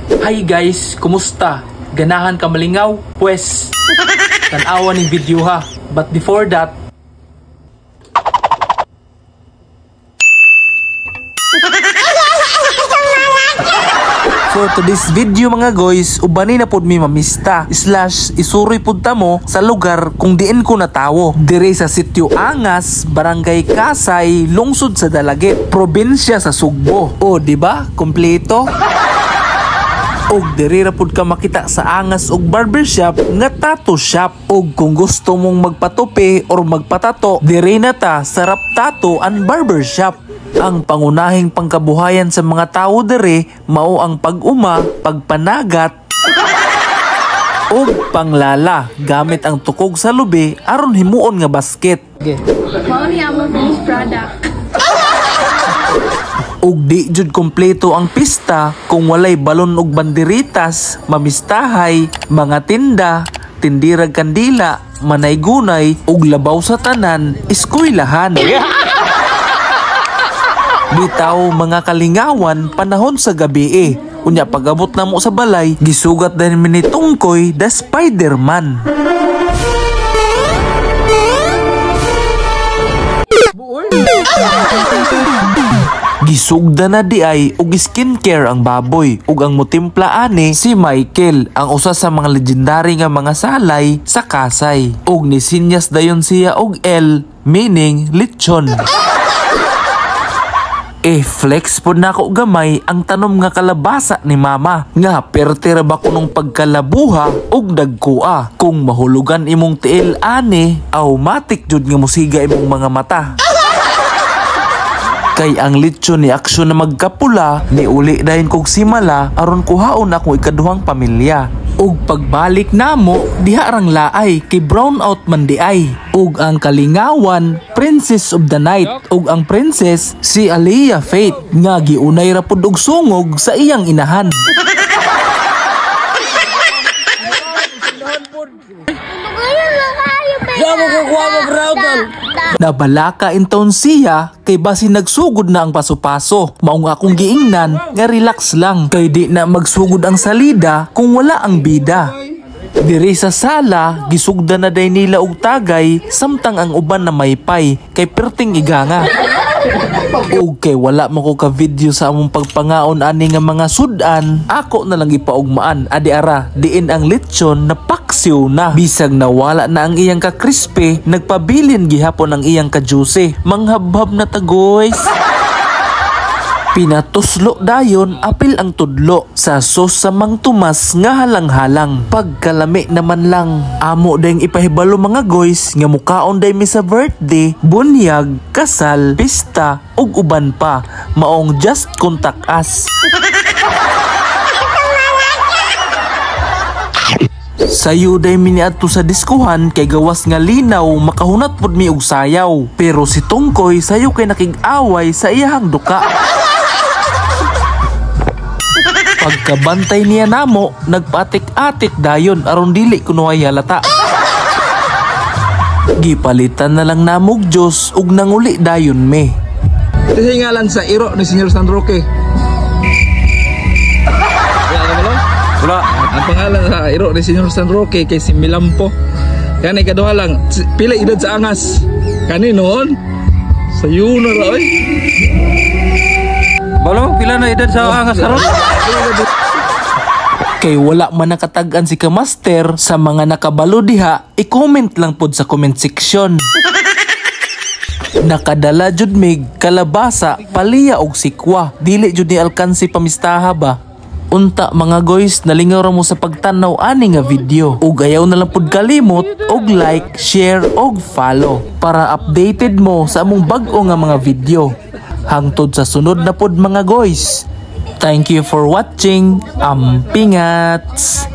Hi guys, kumusta? Ganahan ka malingaw? Pwes, tanawa ng video ha. But before that, for today's video mga guys, ubani na pod mi mamista / isuroy pud ta mo sa lugar kung diin ko natawo. Dire sa Sitio Angas, Barangay Kasay, lungsod sa Dalagit, probinsya sa Sugbo. O di ba? Kompleto. Og diri ra pud ka makita sa Angas og barbershop nga tattoo shop. Og kung gusto mong magpatupi or magpatato, diri na ta sa Rap Tattoo and Barbershop. Ang pangunahing pangkabuhayan sa mga tao diri mao ang pag-uma, pagpanagat og panglala gamit ang tukog sa lubi aron himuon nga basket. Mao ni among finished product. Ug di jud kompleto ang pista kung walay balon ug banderitas, mamistahay, mga tinda, tindirag kandila, manay-gunay ug labaw sa tanan, eskwelahan. Bitaw mga kalingawan, panahon sa gabi unya pag-abot na mo sa balay, gisugat din mi ni Tungkoy the Spider-Man. Gisugda na di ay og skincare ang baboy ug ang mutimpla ani si Michael, ang usa sa mga legendary nga mga salay sa Kasay. Ug ni sinyas dayon siya og L, meaning lechon. Flex po na ako gamay ang tanom nga kalabasa ni mama. Nga pertira ba ko nung pagkalabuha og dagkua. Kung mahulugan imong tiil ani, automatic jud nga musiga imong mga mata. Kay ang lechon ni aksyon na magkapula, ni uli dahin kog simala aron kuhaon akong ikaduhang pamilya. Ug pagbalik namo, diha rang laay kay brown out man di ay. Ug ang kalingawan, Princess of the Night, ug ang princess si Aliyah Faith nga giunay ra pud og sungog sa iyang inahan. Nabalaka inton siya kay basi nagsugod na ang paso-paso. Maong akong giingnan nga relax lang kay di na magsugod ang salida kung wala ang bida. Diri sa sala, gisugda na day nila og tagay samtang ang uban na maypay kay perting iganga. Og kay wala mo ko ka video sa among pagpangaon ani nga mga sudan, ako na lang ipaugmaan adi ara diin ang lechon na paksiw na. Bisag nawala na ang iyang ka crispy, nagpabilin gihapon ang iyang ka juicy. Manghabhab na ta guys. Pinatuslo dayon apil ang tudlo sa sos sa Mang Tomas nga halang-halang. Pagkalami naman lang, amo dayong ipahibalo mga guys nga mukaon day mi sa birthday, bunyag, kasal, pista ug uban pa. Maong just contact us. Sayo day miniadto sa diskuhan kay gawas nga linaw makahunat pud mi og sayaw. Pero si Tungkoy sayo kay nakig-away sa iyahang duka. Pagkabantay niya namo, nagpatik-atik dayon aron dili kuno ay halata. Gipalitan na lang namog Diyos ug nanguli dayon me. Tingalan sa iro ni Senyor San Roque. Wala. Ang pangalan sa iro ni Senyor San Roque kay si Milampo. Kani kaduha lang, pila edad sa Angas. Kani noon sa Yuno ra oy. Balo, pila na edad sa Angas karon? Kay wala man nakatag-an si Kamaster sa mga nakabalo diha, i-comment lang pod sa comment section. Nakadala jud mig kalabasa, paliya og sikwa. Dili jud ni alkansi pamistaha ba? Unta mga guys, nalingaw ra mo sa pagtanaw ani nga video. Ug ayaw na lang pod kalimot og like, share og follow para updated mo sa among bag-o nga mga video. Hangtod sa sunod na pod mga guys. Thank you for watching. Ampingats.